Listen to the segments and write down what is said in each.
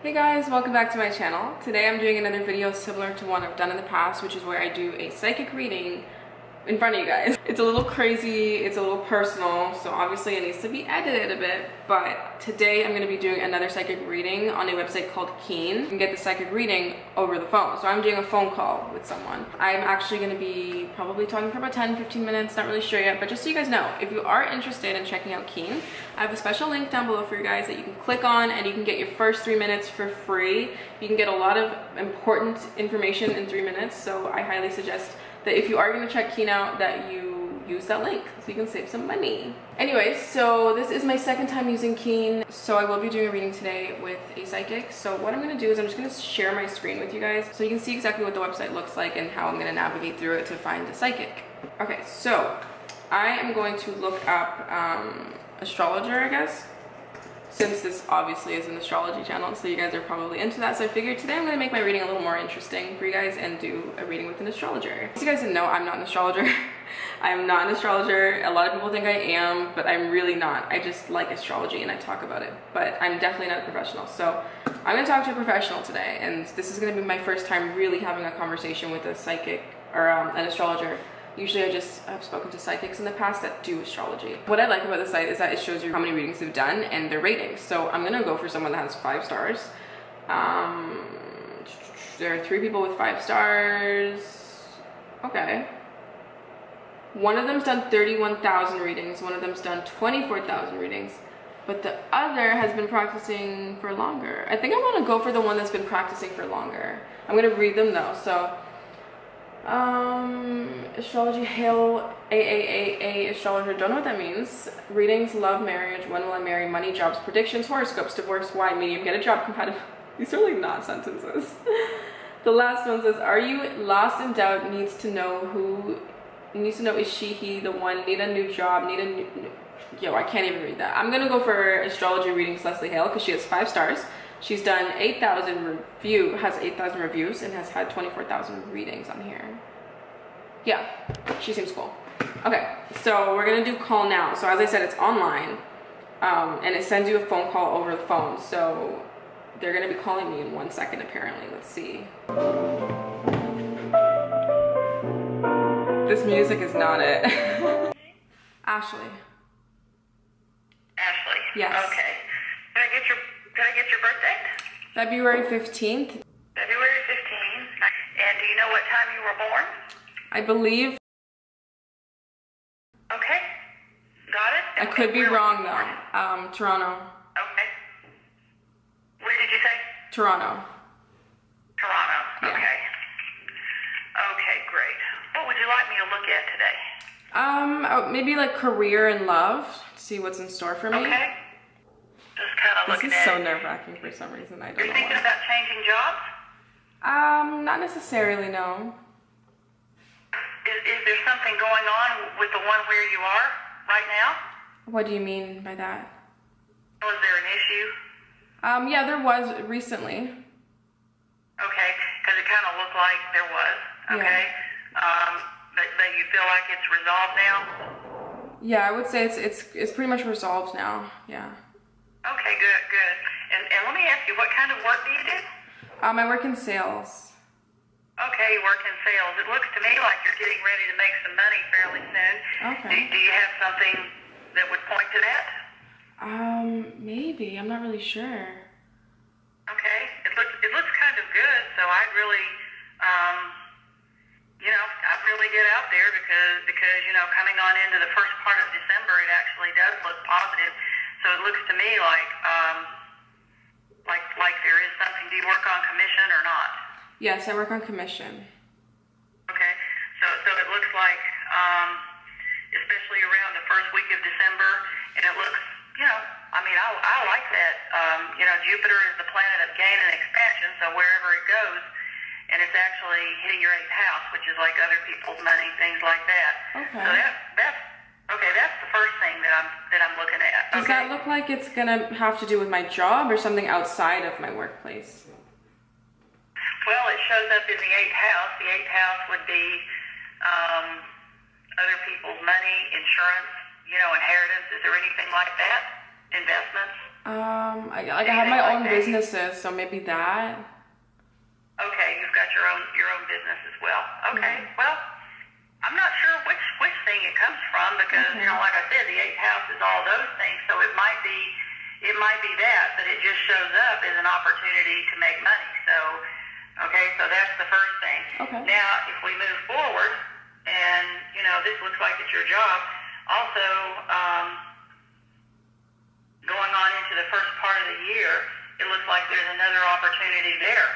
Hey guys, welcome back to my channel. Today I'm doing another video similar to one I've done in the past, which is where I do a psychic reading in front of you guys. It's a little crazy, it's a little personal, so obviously it needs to be edited a bit, but today I'm going to be doing another psychic reading on a website called Keen. You can get the psychic reading over the phone, so I'm doing a phone call with someone. I'm actually going to be probably talking for about 10-15 minutes, not really sure yet, but just so you guys know, if you are interested in checking out Keen, I have a special link down below for you guys that you can click on and you can get your first 3 minutes for free. You can get a lot of important information in 3 minutes, so I highly suggest that if you are going to check Keen out, that you use that link so you can save some money. Anyways, so this is my second time using Keen, so I will be doing a reading today with a psychic. So what I'm going to do is I'm just going to share my screen with you guys so you can see exactly what the website looks like and how I'm going to navigate through it to find the psychic. Okay, so I am going to look up Astrologer, I guess, since this obviously is an astrology channel, so you guys are probably into that. So I figured today I'm going to make my reading a little more interesting for you guys and do a reading with an astrologer. As you guys didn't know, I'm not an astrologer. I am not an astrologer. A lot of people think I am, but I'm really not. I just like astrology and I talk about it, but I'm definitely not a professional. So I'm going to talk to a professional today, and this is going to be my first time really having a conversation with a psychic or an astrologer. Usually I've spoken to psychics in the past that do astrology. What I like about the site is that it shows you how many readings they've done and their ratings. So I'm gonna go for someone that has 5 stars. There are 3 people with 5 stars. Okay. One of them's done 31,000 readings. One of them's done 24,000 readings. But the other has been practicing for longer. I think I wanna go for the one that's been practicing for longer. I'm gonna read them though, so. Astrology, hail, AAAA, astrologer, don't know what that means. Readings, love, marriage, when will I marry, money, jobs, predictions, horoscopes, divorce, why, medium, get a job, compatible. These are like not sentences. The last one says, are you lost in doubt, needs to know is she, he, the one, need a new job, need a new, yo, I can't even read that. I'm gonna go for astrology readings, Leslie Hale, because she has 5 stars. She's done 8,000 reviews and has had 24,000 readings on here. Yeah, she seems cool. Okay, so we're gonna do call now. So as I said, it's online, and it sends you a phone call over the phone. So they're gonna be calling me in 1 second apparently. Let's see. This music is not it. Ashley. Ashley? Yes. Okay. Can I get your birthday? February 15th. February 15th. And do you know what time you were born? I believe. Okay. Got it? I could be wrong though. Toronto. Okay. Where did you say? Toronto. Toronto. Yeah. Okay. Okay, great. What would you like me to look at today? Maybe like career and love. See what's in store for me. Okay. Just kind of looking at it. This is so nerve-wracking for some reason. I don't know You're thinking why. about changing jobs? Not necessarily, no. Is there something going on with the one where you are right now? What do you mean by that? Was there an issue? Yeah, there was recently. Okay, because it kind of looked like there was. Okay. Yeah. But you feel like it's resolved now? Yeah, I would say it's pretty much resolved now. Yeah. Okay, good. And let me ask you, what kind of work do you do? I work in sales. Okay, you work in sales. It looks to me like you're getting ready to make some money fairly soon. Okay. Do you have something that would point to that? Maybe. I'm not really sure. Okay. It looks kind of good, so I'd really, I'd really get out there because coming on into the first part of December, it actually does look positive. So it looks to me like there is something. Do you work on commission or not? Yes, I work on commission. Okay, so it looks like, especially around the first week of December, and it looks, I like that. Jupiter is the planet of gain and expansion, so wherever it goes, and it's actually hitting your 8th house, which is like other people's money, things like that. Okay. So that's the first thing that I'm looking at. Does that look like it's gonna have to do with my job or something outside of my workplace? Well, it shows up in the 8th house. The 8th house would be other people's money, insurance, inheritance. Is there anything like that? Investments? I have my own businesses, so maybe that. Okay, you've got your own business as well. Okay, well, I'm not sure which thing it comes from because you know, like I said, the 8th house is all those things, so it might be that, but it just shows up as an opportunity to make money. So, okay, so that's the first thing. Okay. Now, if we move forward, and you know, this looks like it's your job. Also, going on into the first part of the year, it looks like there's another opportunity there.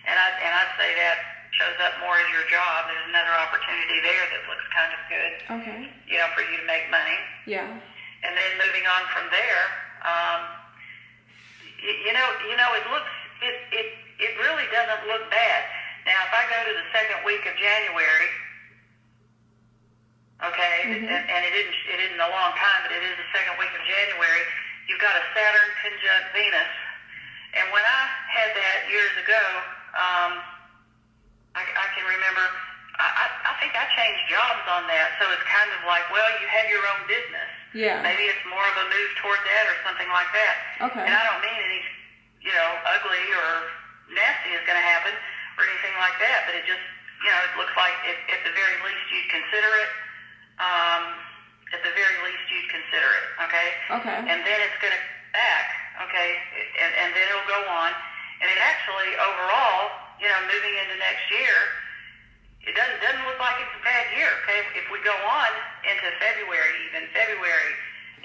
And I'd say that shows up more as your job. There's another opportunity there that looks kind of good. Okay. You know, for you to make money. Yeah. And then moving on from there, you know, it really doesn't look bad. Now, if I go to the second week of January, okay, and it isn't a long time, but it is the second week of January. You've got a Saturn conjunct Venus. And when I had that years ago, I can remember, I think I changed jobs on that. So it's kind of like, well, you have your own business. Yeah. Maybe it's more of a move toward that or something like that. Okay. And I don't mean any, you know, ugly or nasty is going to happen or anything like that. But it just, you know, it looks like at the very least you'd consider it. At the very least you'd consider it. Okay. Okay. And then it's going to back. Okay, and then it'll go on, and it actually overall, you know, moving into next year, it doesn't look like it's a bad year. Okay, if we go on into February, and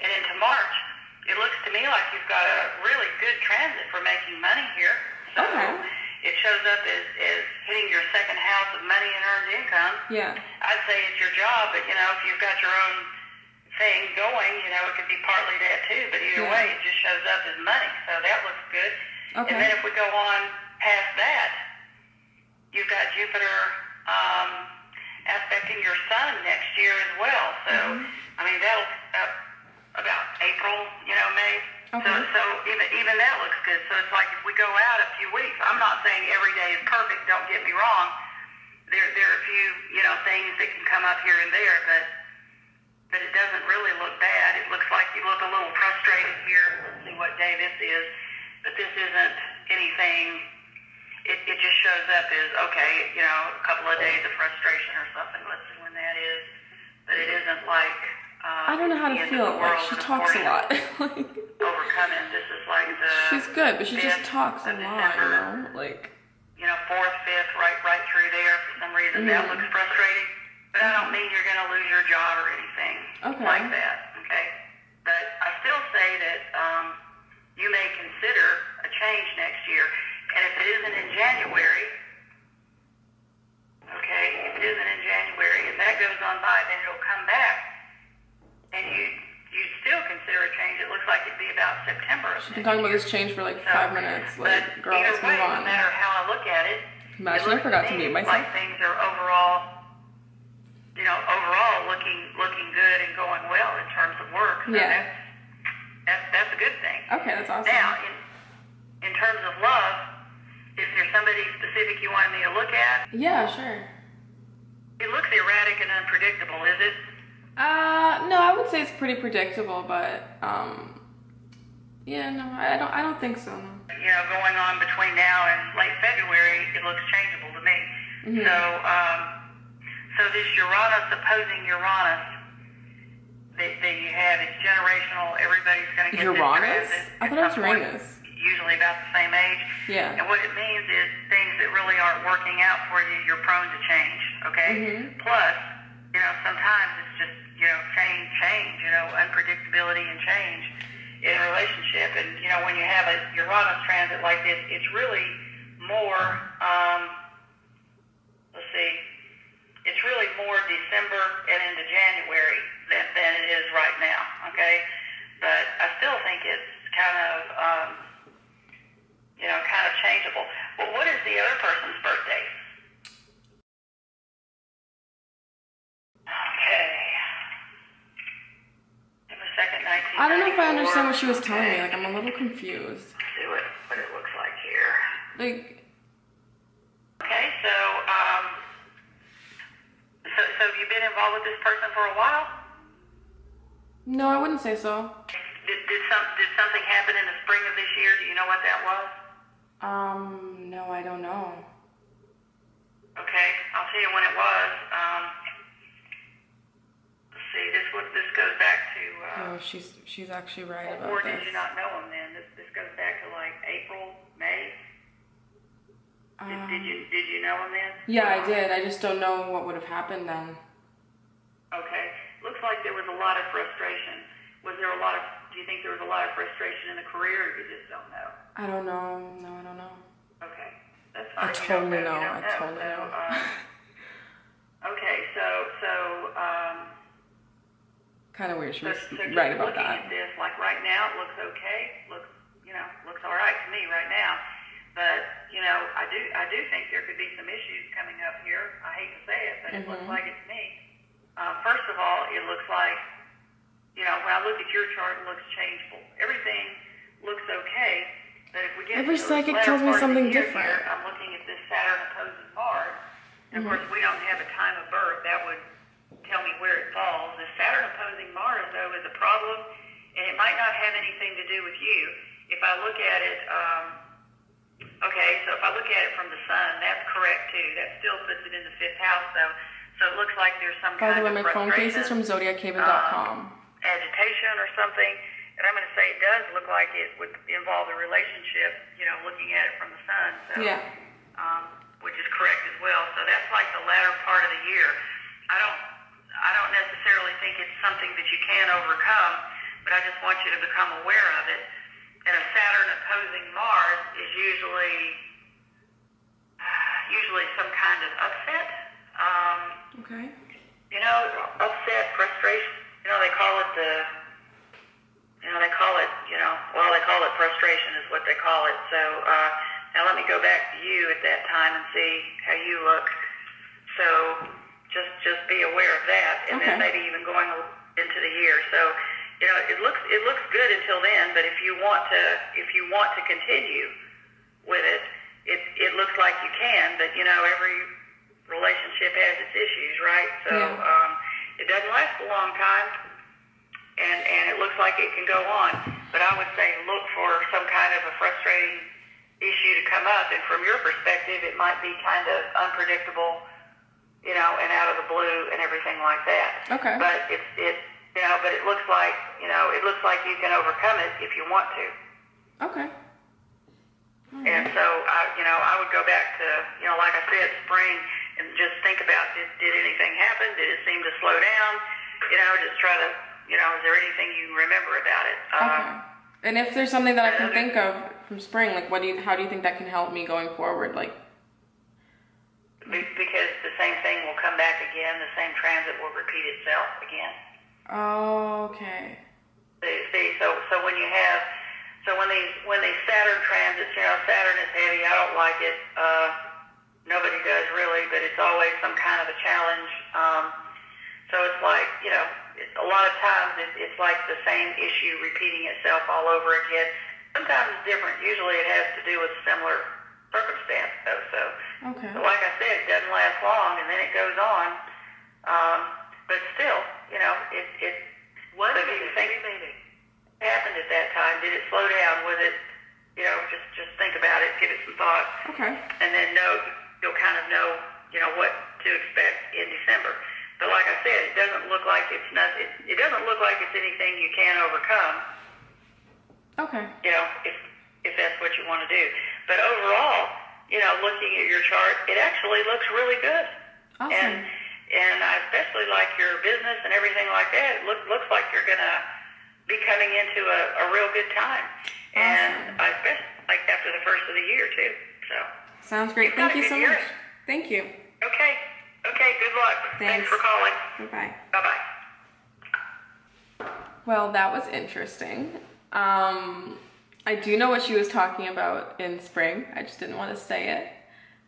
into March, it looks to me like you've got a really good transit for making money here. So it shows up as hitting your second house of money and earned income. Yeah. I'd say it's your job, but you know, if you've got your own thing going, you know, it could be partly that too, but either way, it just shows up as money, so that looks good. Okay. And then if we go on past that, you've got Jupiter aspecting your sun next year as well, so, I mean, that'll about April, you know, May. Okay. So even that looks good, so it's like if we go out a few weeks, I'm not saying every day is perfect, don't get me wrong, there are a few, you know, things that can come up here and there, but it doesn't really look bad. It looks like you look a little frustrated here. Let's see what day this is. But this isn't anything. It just shows up as, okay, you know, a couple of days of frustration or something. Let's see when that is. But it isn't like... I don't know how to feel. Like, she talks a lot. Overcome it. This is like the... She's good, but she just talks a lot, you know? Like... You know, 4th, 5th, right through there. For some reason, that looks frustrating. But I don't mean you're going to lose your job or anything like that, okay? But I still say that you may consider a change next year. And if it isn't in January, okay, if it isn't in January and that goes on by, then it'll come back. And you'd still consider a change. It looks like it'd be about September of next year. She's been talking about this change for like 5 minutes. Like, girl, let's move on. No matter how I look at it, imagine I forgot to mute myself. like things are overall looking good and going well in terms of work. So that's a good thing. Okay, that's awesome. Now, in terms of love, is there somebody specific you wanted me to look at? Yeah, sure. It looks erratic and unpredictable, is it? No, I would say it's pretty predictable, but yeah, no, I don't think so. No. You know, going on between now and late February, it looks changeable to me. So this Uranus opposing Uranus that you have, it's generational. Everybody's going to get Uranus? this transit. I thought it was Uranus. Usually about the same age. Yeah. And what it means is things that really aren't working out for you, you're prone to change, okay? Plus, you know, sometimes it's just, you know, change, you know, unpredictability and change in a relationship. And, you know, when you have a Uranus transit like this, it's really more, it's really more December and into January than it is right now, okay? But I still think it's kind of, you know, kind of changeable. Well, what is the other person's birthday? Okay. December 2nd, 1994. I don't know if I understand what she was telling me. Like, I'm a little confused. Let's see what it looks like here. Like... Okay, so have you been involved with this person for a while? No, I wouldn't say so. Did something happen in the spring of this year? Do you know what that was? No, I don't know. Okay, I'll tell you when it was. Let's see, this goes back to. No, she's actually right about or this. did you not know him then? This goes back to like April, May. Did you know him then? Yeah, I did. I just don't know what would have happened then. Okay, looks like there was a lot of frustration. Was there a lot of? Do you think there was a lot of frustration in the career, or you just don't know? I don't know. No, I don't know. Okay, that's fine. I totally know. I totally know. Okay, so kind of weird. She was so right about looking that. at this, like right now, it looks okay. Looks all right to me right now. But I do think there could be some issues coming up here. I hate to say it, but it looks like it to me. First of all, it looks like, when I look at your chart, it looks changeable. Everything looks okay, but if we get Every psychic tells me something different. Here, I'm looking at this Saturn opposing Mars. And of course, we don't have a time of birth. That would tell me where it falls. The Saturn opposing Mars, though, is a problem, and it might not have anything to do with you. If I look at it, so if I look at it from the sun, that's correct too. That still puts it in the 5th house, though. So it looks like there's some By kind the way, of my phone case is from zodiachaven.com. Agitation or something. And I'm going to say it does look like it would involve a relationship, looking at it from the sun. So, yeah. Which is correct as well. So that's like the latter part of the year. I don't necessarily think it's something that you can overcome, but I just want you to become aware of it. And a Saturn opposing Mars is usually some kind of upset. Okay. Upset, frustration. They call it frustration is what they call it. So now let me go back to you at that time and see how you look. So just be aware of that, and then maybe even going into the year. So it looks good until then. But if you want to continue with it, it looks like you can. But every relationship has its issues, right? So it doesn't last a long time, and it looks like it can go on. But I would say look for some kind of a frustrating issue to come up, and from your perspective, it might be kind of unpredictable, and out of the blue and everything like that. Okay. But but it looks like you can overcome it if you want to. Okay. And so I would go back to like I said, spring, and just think about did anything happen? Did it seem to slow down? Just try to is there anything you remember about it? Okay. And if there's something that I can think of from spring, like how do you think that can help me going forward? Like, because the same thing will come back again. The same transit will repeat itself again. Oh, okay. See, so when you have when these Saturn transits, Saturn is heavy. I don't like it. Nobody does really, but it's always some kind of a challenge. So it's like a lot of times it's like the same issue repeating itself all over again. Sometimes it's different. Usually it has to do with similar circumstance, though. So like I said, it doesn't last long, and then it goes on. But still, what do you think happened at that time? Did it slow down? Was it, just think about it, give it some thought. Okay. And then you'll kind of know, what to expect in December. But like I said, it doesn't look like it's nothing. It doesn't look like it's anything you can't overcome. Okay. If that's what you want to do. But overall, looking at your chart, it actually looks really good. Awesome. And I especially like your business and everything like that. It looks like you're gonna be coming into a real good time. Awesome. And I especially like after the first of the year too. So. Sounds great. Thank you so much. Thank you. Okay. Good luck. Thanks for calling. Bye-bye. Bye-bye. Well, that was interesting. I do know what she was talking about in spring. I just didn't want to say it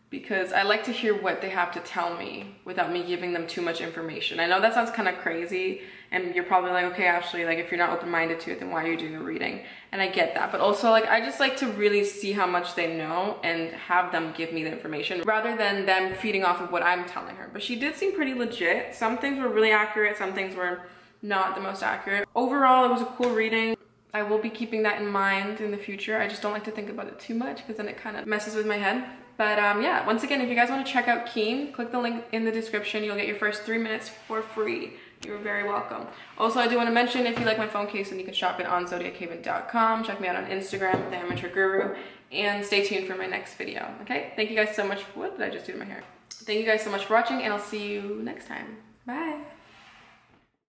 because I like to hear what they have to tell me without me giving them too much information. I know that sounds kind of crazy, and you're probably like, okay, Ashley, like if you're not open-minded to it, then why are you doing a reading? And I get that, but also like I just like to really see how much they know and have them give me the information rather than them feeding off of what I'm telling her. But she did seem pretty legit. Some things were really accurate, some things were not the most accurate. Overall, it was a cool reading. I will be keeping that in mind in the future. I just don't like to think about it too much because then it kind of messes with my head. But yeah, once again, if you guys want to check out Keen, click the link in the description. You'll get your first 3 minutes for free. You're very welcome. Also, I do want to mention, if you like my phone case, then you can shop it on zodiachaven.com. Check me out on Instagram, The Amateur Guru, and stay tuned for my next video. Okay? Thank you guys so much. What did I just do to my hair? Thank you guys so much for watching, and I'll see you next time. Bye.